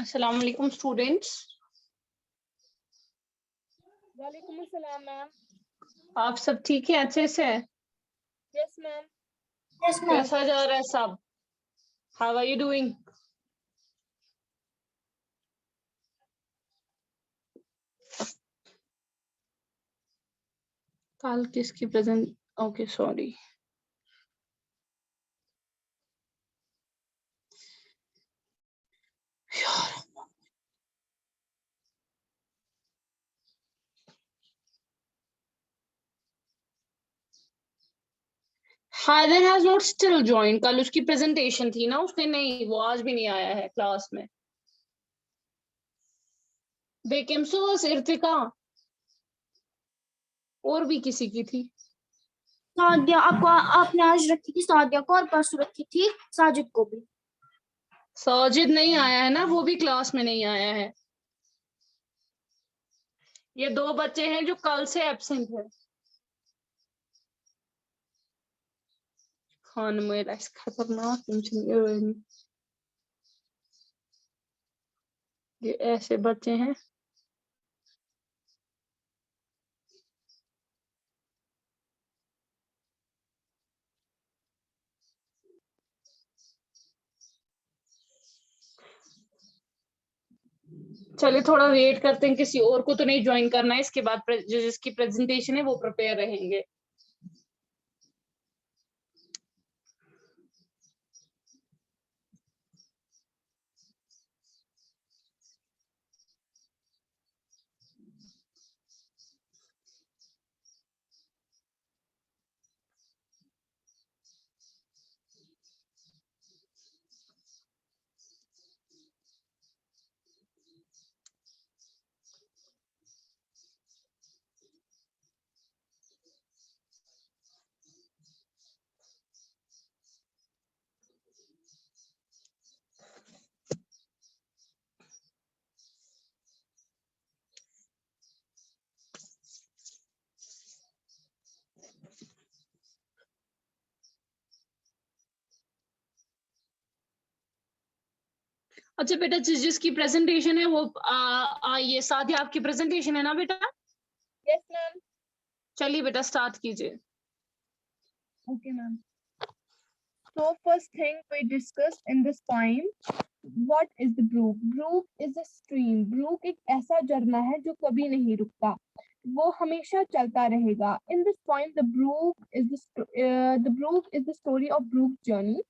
अस्सलाम वालेकुम स्टूडेंट्स। वालेकुम अस्सलाम मैम। आप सब ठीक है, अच्छे से? Yes ma'am. कैसा जा रहा है सब? How are you doing? कल किसकी present? Okay sorry. Haider has not still join. कल उसकी प्रेजेंटेशन थी ना, उसने नहीं, वो आज भी नहीं आया है क्लास में। बेकिमसोस, इर्तिका और भी किसी की थी। सादिया आपको आपने आज रखी थी, सादिया को, और परसों रखी थी साजिद को भी। साजिद नहीं आया है ना, वो भी क्लास में नहीं आया है। ये दो बच्चे हैं जो कल से एब्सेंट है। खान मेरा खतरनाक टेंशन। ये ऐसे बच्चे हैं। चलिए थोड़ा वेट करते हैं, किसी और को तो नहीं ज्वाइन करना है। इसके बाद जिसकी प्रेजेंटेशन है वो प्रिपेयर रहेंगे। अच्छा बेटा, जिसकी प्रेजेंटेशन है वो ये सादिया आपकी प्रेजेंटेशन है ना बेटा? Yes ma'am. चलिए बेटा स्टार्ट कीजिए। Okay ma'am. So first thing we discussed in this poem, what is the brook? Brook is a stream. Brook एक ऐसा झरना है जो कभी नहीं रुकता, वो हमेशा चलता रहेगा. In this poem, the brook is the story of Brook's journey.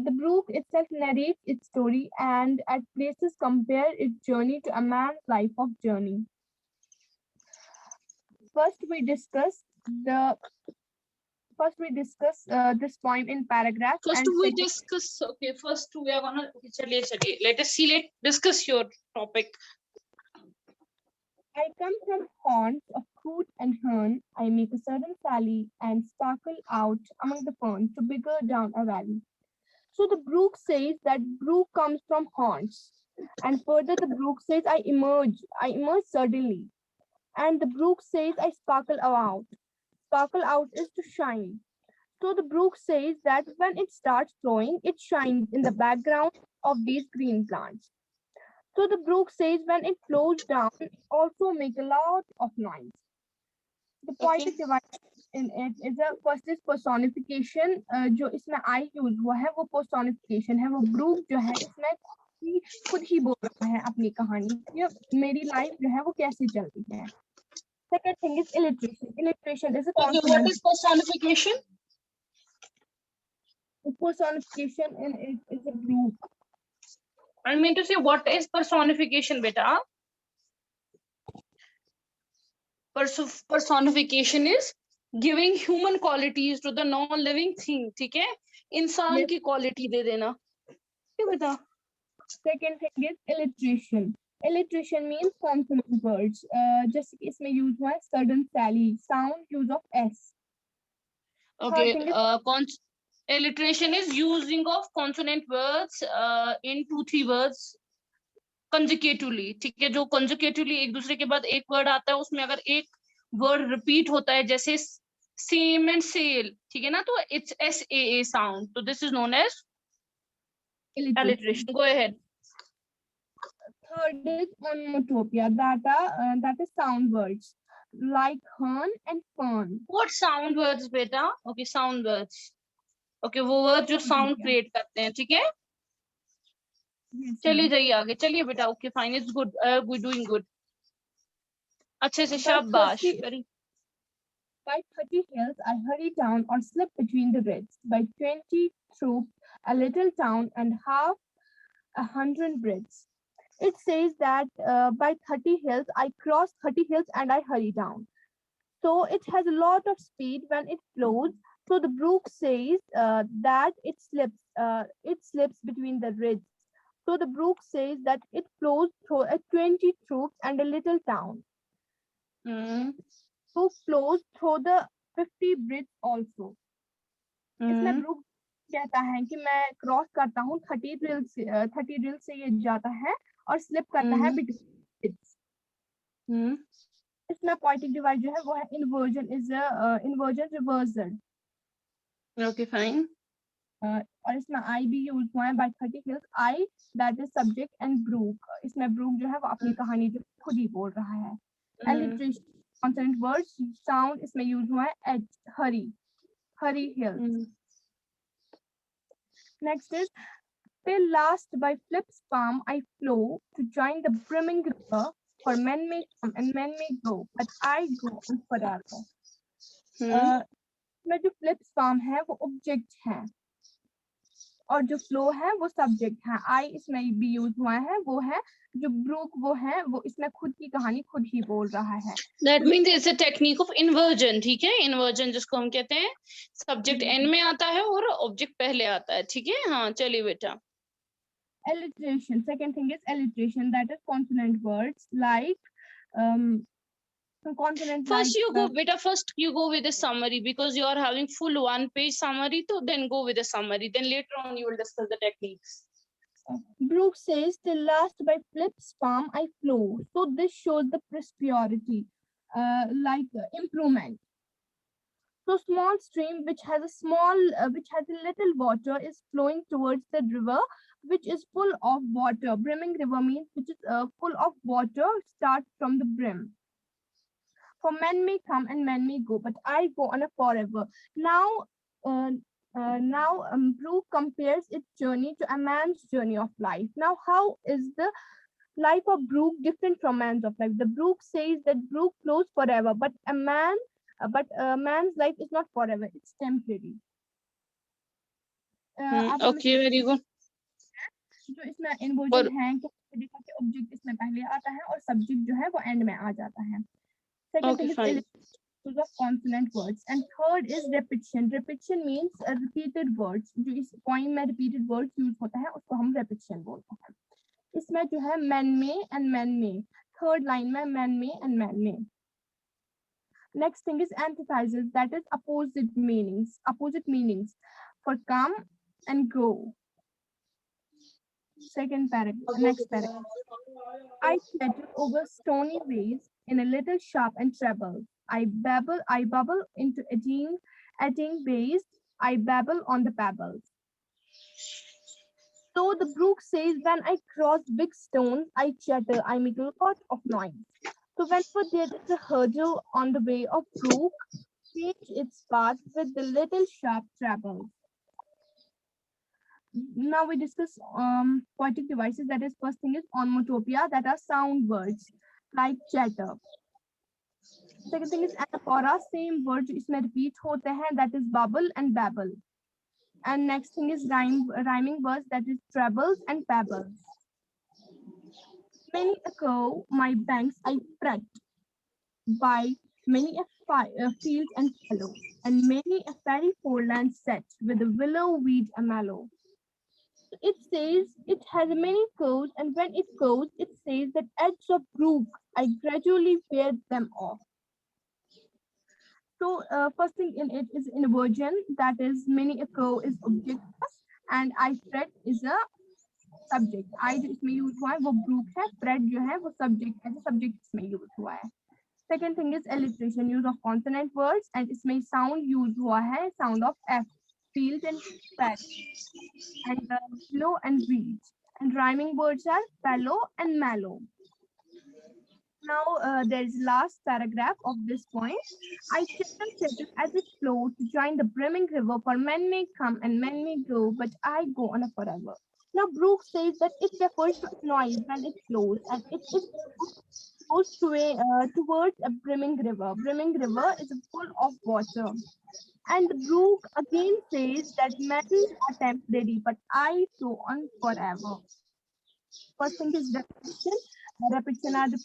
The brook itself narrates its story and at places compare its journey to a man's life of journey. First we discuss this poem in paragraphs. First we discuss, okay, first we are gonna, okay, चलिए let us see, let's discuss your topic. I come from haunts of coot and hern. I make a sudden sally and sparkle out among the ferns to bigger down a valley. So the brook says that brook comes from haunts. And further the brook says I emerge suddenly. And the brook says I sparkle out. Sparkle out is to shine. So the brook says that when it starts flowing, it shines in the background of these green plants. So the brook says when it flows down, it also make a lot of noise. The poetic device in it is a first is personification. जो इसमें I use हुआ है वो personification है. वो brook जो है इसमें खुद ही बोल रहा है अपनी कहानी कि मेरी लाइफ जो है वो कैसे चल रही है. Second thing is illustration. Illustration is a Okay, what is personification? Personification in it is a brook. I mean to say, what is personification beta? Personification is giving human qualities to the non-living thing. ठीक है, इंसान की quality दे देना. क्या बेटा? Second thing is alliteration. Alliteration means consonant words. जैसे कि इसमें use हुआ है sudden sally, sound use of s. Okay, alliteration is using of consonant words in 2-3 words consecutively. ठीक है, जो consecutively एक दूसरे के बाद एक word आता है, उसमें अगर एक word repeat होता है, जैसे same and sale, ठीक है ना, तो it's SAA sound. So this is known as alliteration. Go ahead. Third is onomatopoeia, that is sound words like hern and fern. What sound words beta? Okay, sound words. Okay, वो word जो sound Onomatopoeia. Create करते हैं, ठीक है? Yes, चलिए ma'am. जाइए आगे, चलिए बेटा. Okay fine, it's good, we doing good. अच्छे से, By शाबाश. 30, by 30 hills, I hurry down or slip between the grids. By 20 troops, a little town and half 100 bridges. It says that by 30 hills, I cross 30 hills and I hurry down. So it has a lot of speed when it flows. So the brook says that it slips between the ridges. So the brook says that it flows through a 20 troops and a little town. Brook flows through the 50 bridge also. इसमें Brooke कहता है कि मैं cross करता हूँ 30 drill से ये जाता है और स्लिप करता है बिटवीन. इसमें पोएटिक डिवाइस जो है वो है inversion inversion reversal. Okay fine. और इसमें आई भी यूज हुआ है. By 30 hills, I that is subject and brook. इसमें ब्रूक जो है वो अपनी कहानी जो खुद ही बोल रहा है. एलिट्रेशन कॉन्सोनेंट वर्ड्स साउंड इसमें यूज हुआ है H, Hari hills. Next is, till last by Flip's palm I flow to join the brimming river, for men may come and men may go, but I go on forever. में जो Flip's palm है वो object है और जो flow है वो subject है. आई इसमें भी यूज हुआ है. वो है जो ब्रूक, वो है वो इसमें खुद की कहानी खुद ही बोल रहा है. That means it's a technique of inversion, ठीक है? Inversion जिसको हम कहते हैं, सब्जेक्ट एंड में आता है और ऑब्जेक्ट पहले आता है, ठीक है? हाँ चलिए बेटा. Alliteration. Second thing is alliteration, that is consonant words like consonant First like you go beta, first you go with a summary because you are having full 1-page summary, so then go with a summary, then later on you will discuss the techniques. Brooke says, till last by Flip's palm I flow. So this shows the prosperity, improvement. So small stream which has a little water is flowing towards the river, which is full of water. Brimming river means which is full of water, start from the brim. For men may come and men may go, but I go on a forever. Now Brooke compares its journey to a man's journey of life. Now, how is the life of Brooke different from man's of life? The Brooke says that Brooke flows forever, but a man's life is not forever; it's temporary. Okay, very good. जो इसमें inversion है कि देखा कि object इसमें पहले आता है और सब्जेक्ट जो है वो एंड में आ जाता है. Second thing is use of consonant words, and third is repetition. Repetition means repeated words. जो इस poem में repeated words use होता है उसको हम repetition बोलते हैं. इसमें जो है men may and men may. Third line में men may and men may. Next thing is antithesis, that is opposite meanings. Opposite meanings for come and go. Second paragraph. Next paragraph. I flutter over stony ways in a little sharp and treble. I bubble into eddying bays. I babble on the pebbles. So the brook says, when I cross big stones, I chatter, I make a lot of noise. So whenever there is a hurdle on the way of brook, change its path with the little sharp treble. Now we discuss poetic devices. That is, first thing is onomatopoeia, that are sound words like chatter. Second thing is anaphora, same words इसमें repeat होते हैं, that is bubble and babble. And next thing is rhyming words, that is trebles and pebbles. Many a curve my banks I fret, by many a field and fallow, and many a fairy foreland set with a willow weed a mallow. It says it has many curves, and when it goes, it says that edge of brook I gradually wear them off. So first thing in it is inversion, that is many a curve is object and I fret is a subject. I जो इसमें use हुआ है वो brook है, fret जो है वो subject है, subject इसमें यूज हुआ है. Second thing is alliteration, use of consonant words, and इसमें sound यूज हुआ है, sound of F, field and fat, and flow and weed. and rhyming words are fallow and mallow. Now there is last paragraph of this point. I settle as it flows to join the brimming river, for men may come and men may go, but I go on forever. Now Brooke says that it refers to noise when it flows, and it is goes towards a brimming river. Brimming river is full of water. And Brooke again says that men are temporary, but I so on forever. First thing is repetition. Repetition is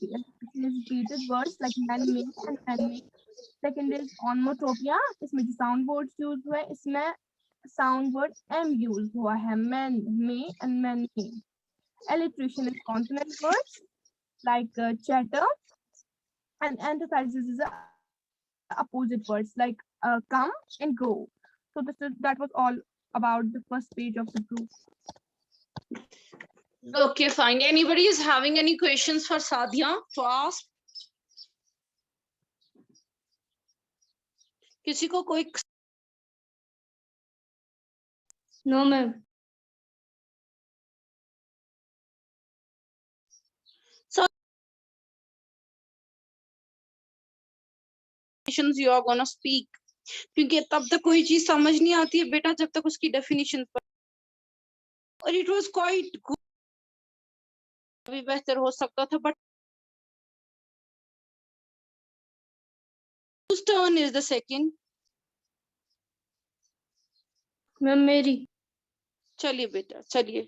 repeated words like man may and man may. Second is onomatopoeia. इसमें जो sound words use हुए हैं, इसमें sound word m use हुआ है. Man may and man may. Alliteration is consonant words like chatter, and antithesis is opposite words like come and go. So that was all about the first page of the group. Okay, fine. Anybody is having any questions for Sadia to ask? किसी को कोई No, ma'am. you are gonna speak, क्योंकि तब तक कोई चीज समझ नहीं आती है बेटा जब तक उसकी डेफिनेशन पर, और it was quite good. अभी बेहतर हो सकता था, but whose turn is the second? Ma'am, मेरी. चलिए बेटा चलिए.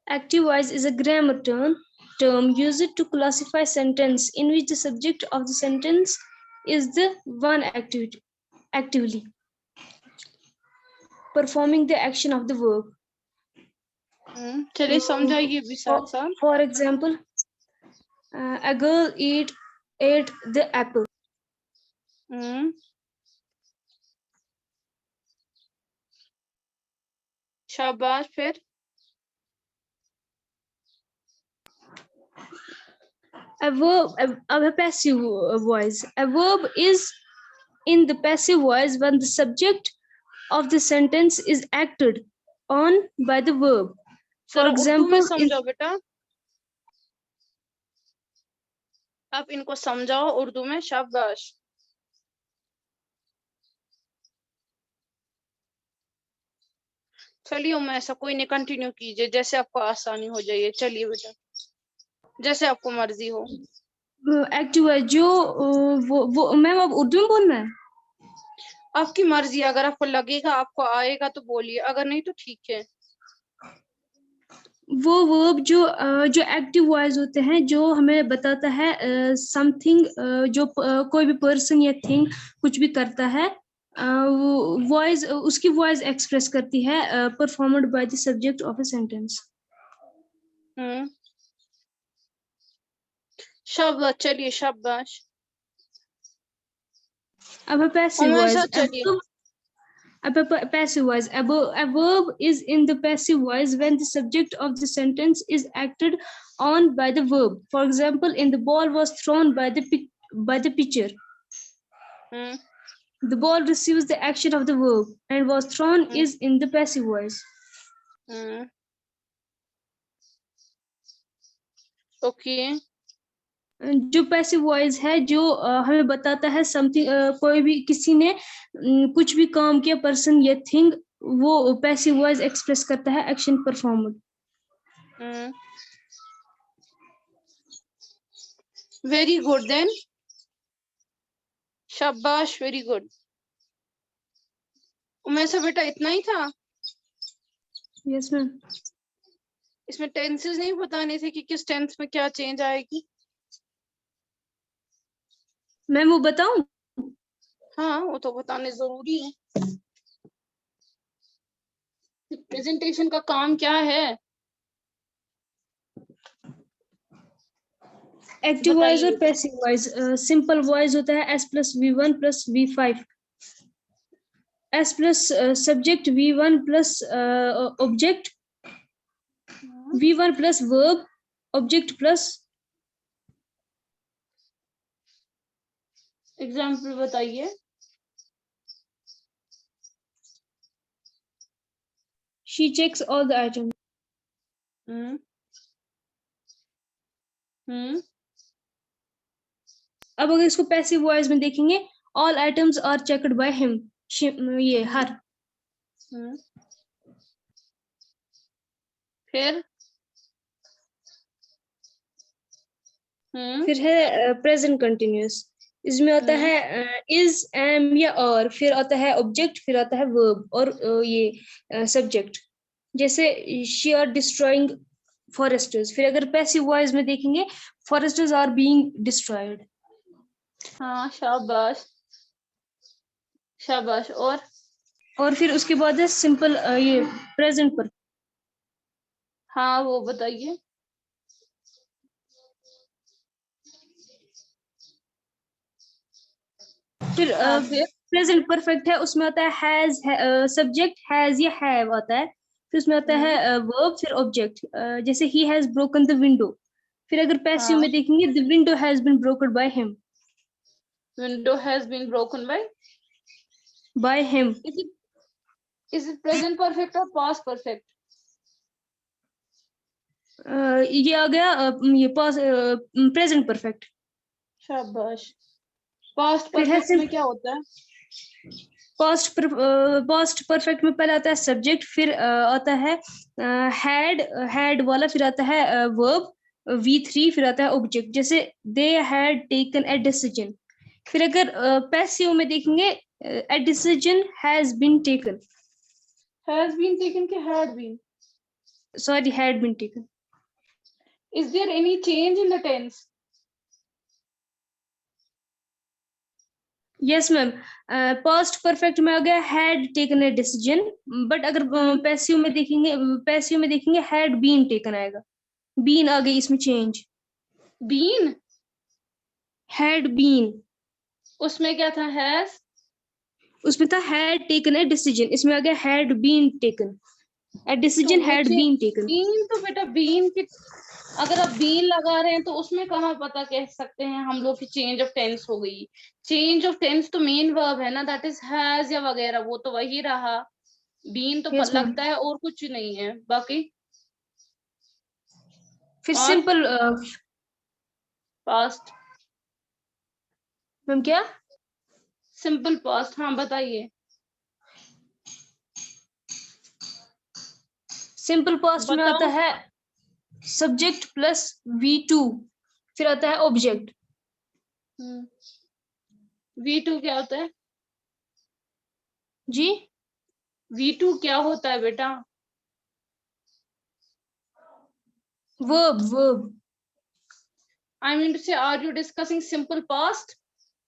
Active voice is a grammar term used to classify sentence in which the subject of the sentence is the one actively performing the action of the verb. चलिए समझाइए भी साथ साथ. For example, a girl ate the apple. शाबाश. फिर A verb, a passive voice. A verb is in the passive voice when the subject of the sentence is acted on by the verb. For example, समझाओ बेटा. आप इनको समझाओ उर्दू में. शाबाश. चलिए मैं ऐसा कोई नहीं, कंटिन्यू कीजिए जैसे आपको आसानी हो जाए. चलिए बेटा जैसे आपको मर्जी हो. एक्टिव है जो वो मैम अब उर्दू में बोलना है. आपकी मर्जी, अगर आपको लगेगा आपको आएगा तो बोलिए, अगर नहीं तो ठीक है. वो वर्ब जो एक्टिव वॉइस होते हैं, जो हमें बताता है समथिंग, जो कोई भी पर्सन या थिंग कुछ भी करता है, वॉइस उसकी वॉइस एक्सप्रेस करती है, performed by the subject of a sentence. शाबाश. चलिए शाबाश. अब पैसिव वॉइस. चलिए. Passive voice. A verb is in the passive voice when the subject of the sentence is acted on by the verb. For example, in the ball was thrown by the pitcher. The ball receives the action of the verb, and was thrown is in the passive voice. Okay. जो passive voice है, जो हमें बताता है something, कोई भी किसी ने कुछ भी काम किया, पर्सन या थिंग, वो पैसिव वॉइस एक्सप्रेस करता है action performed. Very good then. शाबाश. Very good. उमेशा बेटा इतना ही था. Yes ma'am. इसमें टेंसेस नहीं बताने थे कि किस टेंस में क्या चेंज आएगी. मैम वो बताऊं? हाँ वो तो बताने जरूरी है. प्रेजेंटेशन का काम क्या है? एक्टिव वॉइस और पैसिव वॉइस. सिंपल वॉइस होता है S + V1 + V5. S plus subject, V1 plus object, V1 plus verb, object plus. Example बताइए. she checks all the items. अब अगर इसको पैसिव वॉइस में देखेंगे, all items are checked by him. ये हर। फिर है प्रेजेंट कंटिन्यूअस। इसमें आता है इज, एम या और, फिर आता है ऑब्जेक्ट, फिर आता है वर्ब और ये सब्जेक्ट। जैसे शी आर डिस्ट्रॉइंग फॉरेस्टर्स, फिर अगर पैसिव वॉइस में देखेंगे फॉरेस्टर्स आर बीइंग डिस्ट्रॉयड। हाँ, शाबाश शाबाश। और फिर उसके बाद है सिंपल ये प्रेजेंट पर। हाँ, वो बताइए। फिर प्रेजेंट परफेक्ट है, उसमें आता है हैज, सब्जेक्ट हैज या हैव आता है, फिर उसमें आता है वर्ब, फिर ऑब्जेक्ट। जैसे ही हैज ब्रोकन द विंडो। फिर अगर पैसिव में देखेंगे the window has been broken by him. Window has been broken by him. Is it present perfect और पास्ट परफेक्ट? ये आ गया ये पास्ट प्रेजेंट परफेक्ट। शाबाश। पास्ट परफेक्ट में क्या होता है? पास्ट परफेक्ट में पहले आता है सब्जेक्ट, फिर आता है हैड वाला, फिर आता है वर्ब V3, फिर आता है ऑब्जेक्ट। जैसे they had taken a decision. फिर अगर पैसिव में देखेंगे a decision has been taken. Has been taken के had been? Sorry, had been taken. Is there any change in the tense? Yes ma'am, past perfect में आ गया had taken a decision, but अगर passive में देखेंगे had been taken आएगा। Been आ गई इसमें चेंज। बीन? Had been. उसमें क्या था? हैज? उसमें था हैड टेकन ए डिसीजन, इसमें आ गया had been taken. A decision had been taken. Been तो बेटा बीन की, अगर आप बीन लगा रहे हैं तो उसमें कहाँ पता कह सकते हैं हम लोग की चेंज ऑफ टेंस हो गई। चेंज ऑफ टेंस तो मेन वर्ब है ना, दैट इज हैज या वगैरह, वो तो वही रहा। बीन तो yes, लगता है और कुछ नहीं है बाकी। फिर सिंपल पास्ट। मैम क्या? सिंपल पास्ट, हाँ बताइए। सिंपल पास्ट में आता है सब्जेक्ट प्लस V2, फिर आता है ऑब्जेक्ट। V2 क्या होता है जी? V2 क्या होता है बेटा? Verb. I mean to say, are you discussing simple past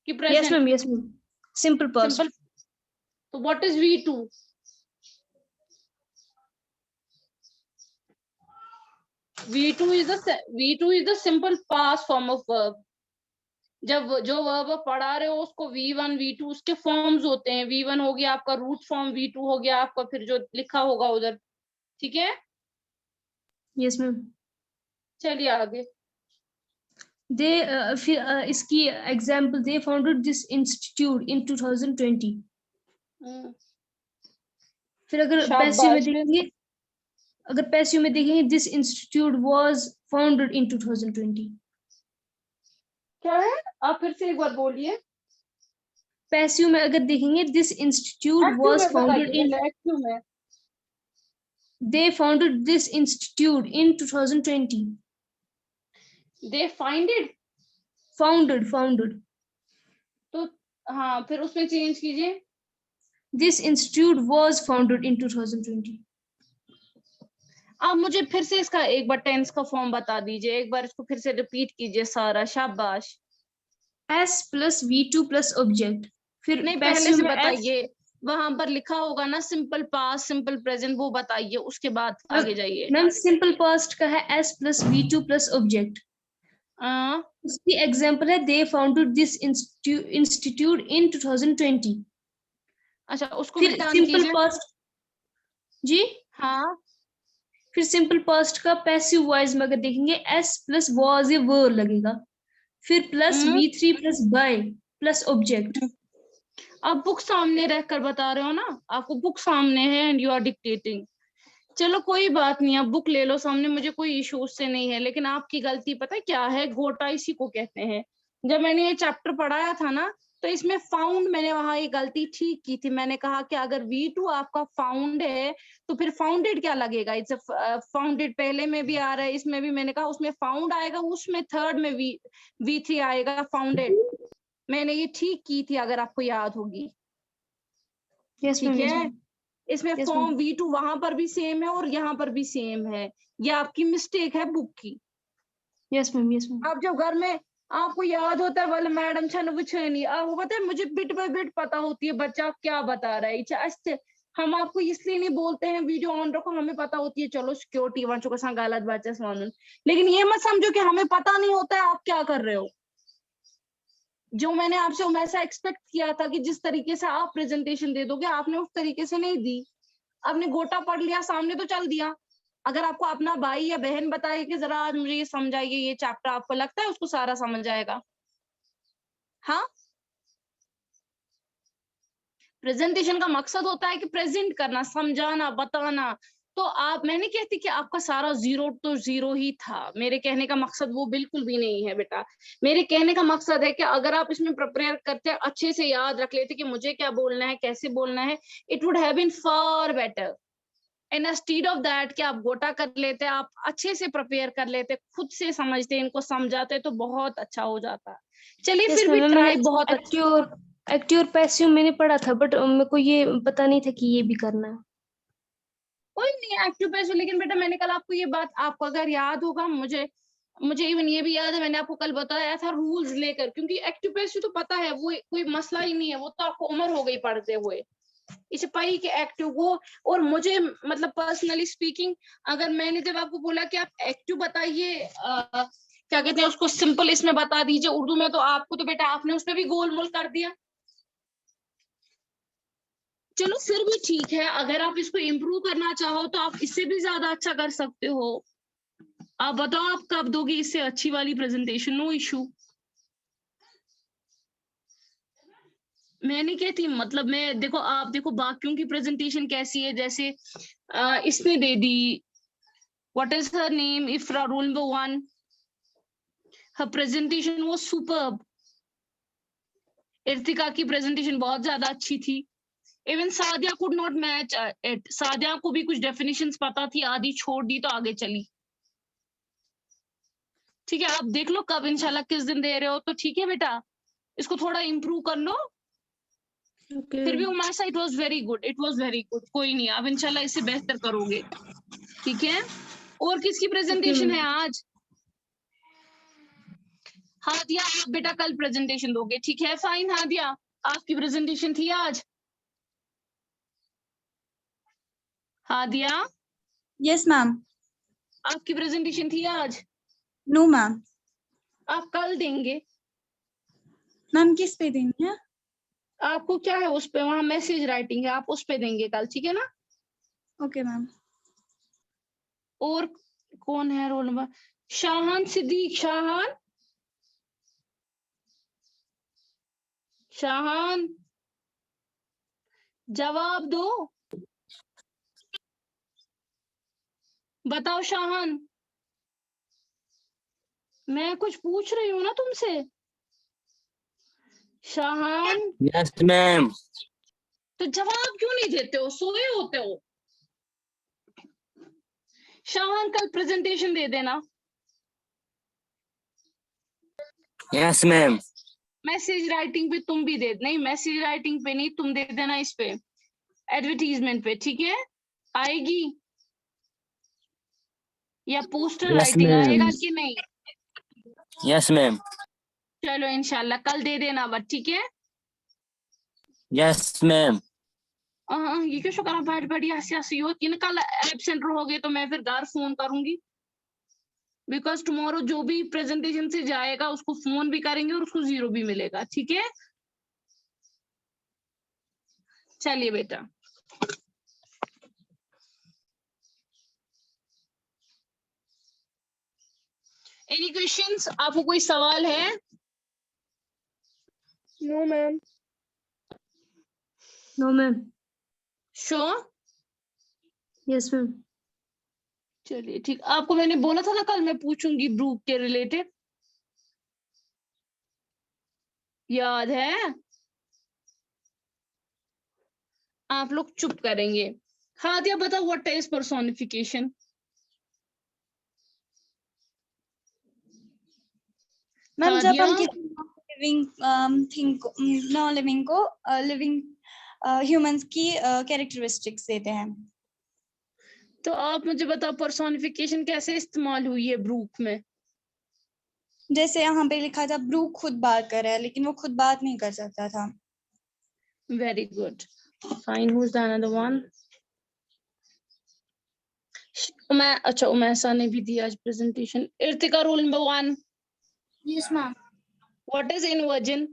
ki present? Yes ma'am. Simple past. So what is V2? V2 is the simple past form of verb. जब जो verb आप पढ़ा रहे हो उसको V1 V2 उसके forms होते हैं। V1 हो गया आपका रूट फॉर्म, V2 हो गया आपका फिर जो लिखा होगा उधर। ठीक है? Yes ma'am. चलिए आगे। फिर इसकी example, they founded this institute इन 2020। फिर अगर पैसिव में देखेंगे this institute was founded in 2020। क्या है? आप फिर से एक बार बोलिए। पैसिव में अगर देखेंगे this institute was founded in, they founded this institute in 2020. They founded तो हाँ, फिर उसमें चेंज कीजिए। This institute was founded in 2020. आप मुझे फिर से इसका एक बार टेंस का फॉर्म बता दीजिए, एक बार इसको फिर से रिपीट कीजिए सारा। शाबाश। S plus V2 plus object। फिर नहीं, पहले से बताइए, वहां पर लिखा होगा ना सिंपल पास्ट सिंपल प्रेजेंट, वो बताइए, उसके बाद आगे जाइए। मैम सिंपल पास्ट का है S plus V2 plus object। उसकी एग्जांपल है दे फाउंडेड दिस इंस्टीट्यूट इन 2020। अच्छा, उसको फिर सिंपल पास्ट जी हाँ। फिर सिंपल पास्ट का पैसिव वॉइस में अगर देखेंगे S plus was या were लगेगा, फिर plus V3 plus by plus object. आप बुक सामने रहकर बता रहे हो ना, आपको बुक सामने है एंड यू आर डिक्टेटिंग। चलो कोई बात नहीं, आप बुक ले लो सामने, मुझे कोई इशू उससे नहीं है, लेकिन आपकी गलती पता है क्या है, घोटा इसी को कहते हैं। जब मैंने ये चैप्टर पढ़ाया था ना, तो इसमें फाउंड मैंने वहां ये गलती ठीक की थी। मैंने कहा कि अगर V2 आपका फाउंड है तो फिर फाउंडेड क्या लगेगा, इट्स फाउंडेड पहले में भी आ रहा है, इसमें भी मैंने कहा उसमें फाउंड आएगा, उसमें थर्ड में V3 आएगा फाउंडेड। मैंने ये ठीक की थी, अगर आपको याद होगी। यस ठीक मैम, यस है, मैम, इसमें यस फॉर्म मैम, V2 वहां पर भी सेम है और यहाँ पर भी सेम है। ये आपकी मिस्टेक है बुक की। Yes ma'am, yes ma'am. आप जब घर में आपको याद होता है वाले मैडम छन वो छनी, आपको पता है मुझे बिट बाय बिट पता होती है बच्चा क्या बता रहा है। अच्छे हम आपको इसलिए नहीं बोलते हैं वीडियो ऑन रखो, हमें पता होती है चलो सिक्योरिटी वाचो का गलत बच्चा सुन, लेकिन ये मत समझो कि हमें पता नहीं होता है आप क्या कर रहे हो। जो मैंने आपसे वैसा एक्सपेक्ट किया था कि जिस तरीके से आप प्रेजेंटेशन दे दोगे, आपने उस तरीके से नहीं दी। आपने गोटा पढ़ लिया, सामने तो चल दिया। अगर आपको अपना भाई या बहन बताए कि जरा आज मुझे ये समझाइए ये चैप्टर, आपको लगता है उसको सारा समझ आएगा? हाँ, प्रेजेंटेशन का मकसद होता है कि प्रेजेंट करना, समझाना, बताना। तो आप, मैं नहीं कहती कि आपका सारा 0 तो 0 ही था, मेरे कहने का मकसद वो बिल्कुल भी नहीं है बेटा। मेरे कहने का मकसद है कि अगर आप इसमें प्रिपेयर करते, अच्छे से याद रख लेते कि मुझे क्या बोलना है, कैसे बोलना है, it would have been far better. Instead of that कि आप गोटा कर लेते, आप अच्छे से प्रिपेयर कर लेते, खुद से समझते, इनको समझाते, तो बहुत अच्छा हो जाता। चलिए यस फिर भी मैम, मैंने ट्राई बहुत अच्छा। एक्टिव और पैसिव मैंने पढ़ा था, बट मेरे को ये पता नहीं था कि ये भी करना है। कोई नहीं एक्टिव पैसिव, लेकिन बेटा मैंने कल आपको ये बात, आपको अगर याद होगा, मुझे मुझे इवन ये भी याद है, मैंने आपको कल बताया था रूल्स लेकर, क्योंकि एक्टिव पैसिव तो पता है वो कोई मसला ही नहीं है, वो तो आपको उम्र हो गई पढ़ते हुए। इसे पाई के एक्टिव को, और मुझे मतलब पर्सनली स्पीकिंग, अगर मैंने जब आपको बोला कि आप एक्टिव बताइए, क्या कहते हैं उसको, सिंपल इसमें बता दीजिए उर्दू में, तो आपको तो बेटा आपने उसमें भी गोलमोल कर दिया। चलो फिर भी ठीक है, अगर आप इसको इम्प्रूव करना चाहो तो आप इससे भी ज्यादा अच्छा कर सकते हो। आप बताओ आप कब दोगे इससे अच्छी वाली प्रेजेंटेशन, नो इशू। मैं नहीं कहती, मतलब मैं, देखो आप देखो बाकियों की प्रेजेंटेशन कैसी है, जैसे इसने दे दी, what is her name, Ifra, roll number 1, her presentation वो सुपर्ब। इर्तिका की प्रेजेंटेशन बहुत ज्यादा अच्छी थी। Even Sadia could not match it, Sadia को भी कुछ डेफिनेशंस पता थी, आधी छोड़ दी तो आगे चली। ठीक है, आप देख लो कब इंशाल्लाह किस दिन दे रहे हो, तो ठीक है बेटा, इसको थोड़ा इम्प्रूव कर लो। फिर भी Umasha it was very good, it was very good, कोई नहीं, आप इंशाल्लाह इससे बेहतर करोगे। ठीक है, और किसकी प्रेजेंटेशन है आज? हादिया, आप बेटा कल प्रेजेंटेशन दोगे, ठीक है, फाइन। हादिया, आपकी प्रेजेंटेशन थी आज? Hadiya, yes ma'am. आपकी प्रेजेंटेशन थी आज? No ma'am. आप कल देंगे। मैम किस पे देनी है? आपको क्या है उस पे, वहां मैसेज राइटिंग है, आप उस पे देंगे कल, ठीक है ना? Okay ma'am. और कौन है रोल नंबर? शाहान सिद्दीक, शाहान, शाहान जवाब दो, बताओ शाहान, मैं कुछ पूछ रही हूँ ना तुमसे। शाहान, यस मैम। तो जवाब क्यों नहीं देते हो, सोए होते हो? शाहान कल प्रेजेंटेशन दे देना। Yes ma'am. मैसेज राइटिंग पे तुम भी दे, नहीं मैसेज राइटिंग पे नहीं, तुम दे देना इस पे, एडवर्टीजमेंट पे, ठीक है? आएगी या पोस्टर यस राइटिंग मैम। आएगा कि नहीं? Yes ma'am. चलो इंशाल्लाह कल दे देना बट, ठीक है? Yes ma'am. ये क्यों शुक्र बैठ बढ़िया सियासी हो कि कल एब्सेंट रहोगे तो मैं फिर घर फोन करूंगी, बिकॉज टुमारो जो भी प्रेजेंटेशन से जाएगा उसको फोन भी करेंगे और उसको 0 भी मिलेगा, ठीक है? चलिए बेटा, एनी क्वेश्चंस, आपको कोई सवाल है? No, ma'am. No ma'am. Sure? Yes ma'am. चलिए ठीक, आपको मैंने बोला था ना कल मैं पूछूंगी ब्रूक के रिलेटेड, याद है? आप लोग चुप करेंगे। हाँ दिया बताओ, व्हाट इज पर्सोनिफिकेशन? मैम जब हम हादिया? किसी लिविंग थिंग को, नॉन लिविंग को लिविंग ह्यूमंस की कैरेक्टरिस्टिक्स देते हैं। तो आप मुझे बताओ पर्सोनिफिकेशन कैसे इस्तेमाल हुई है ब्रूक में? जैसे यहाँ पे लिखा था ब्रूक खुद बात कर रहा है, लेकिन वो खुद बात नहीं कर सकता था। Very good, fine. Who is the another one? अच्छा उमैसा ने भी दिया आज presentation. Irtika, rule number 1, yes ma'am. What is inversion?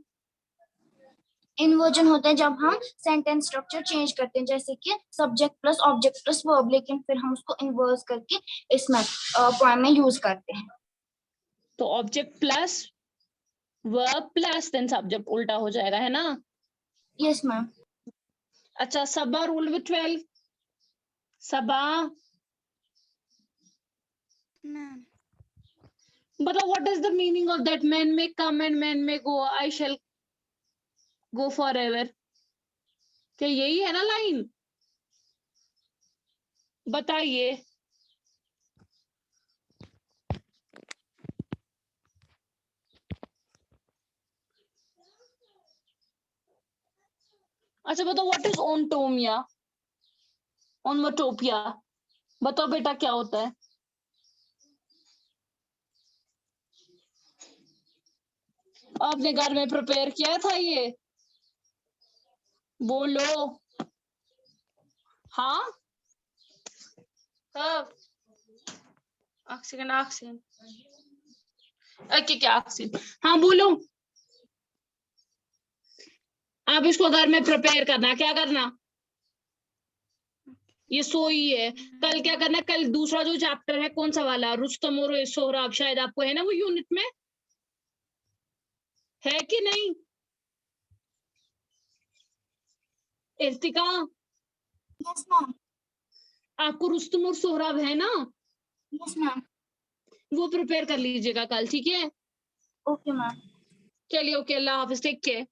Inversion होता है जब हम सेंटेंस स्ट्रक्चर चेंज करते हैं, जैसे कि subject plus object plus verb, लेकिन फिर हम उसको इन्वर्स करके इसमें पोएम में यूज करते हैं। तो object plus verb plus then subject उल्टा हो जाएगा, है ना? Yes ma'am. अच्छा Saba, rule number 12, Saba ma'am बताओ what is the meaning of that man में कम एंड मैन में गो, आई शैल गो फॉर एवर? क्या यही है ना लाइन? बताइए। अच्छा बताओ व्हाट इज ओनटोमिया, ओनमोटोपिया? बताओ बेटा क्या होता है? आपने घर में प्रिपेयर किया था ये? बोलो हाँ। कब? ऑक्सीजन ऑक्सीजन ओके, क्या ऑक्सीजन? हाँ बोलो। आप इसको घर में प्रिपेयर करना, क्या करना? ये सोई है। कल क्या करना? कल दूसरा जो चैप्टर है कौन सा वाला, रुस्तम और सोहराब, शायद आपको है ना वो यूनिट में, है कि नहीं? Irtika, yes ma'am. आपको रुस्तम और सोहराब है ना? Yes ma'am. वो प्रिपेयर कर लीजिएगा कल, ठीक है? Okay ma'am. चलिए ओके, अल्लाह हाफिज, टेक केयर।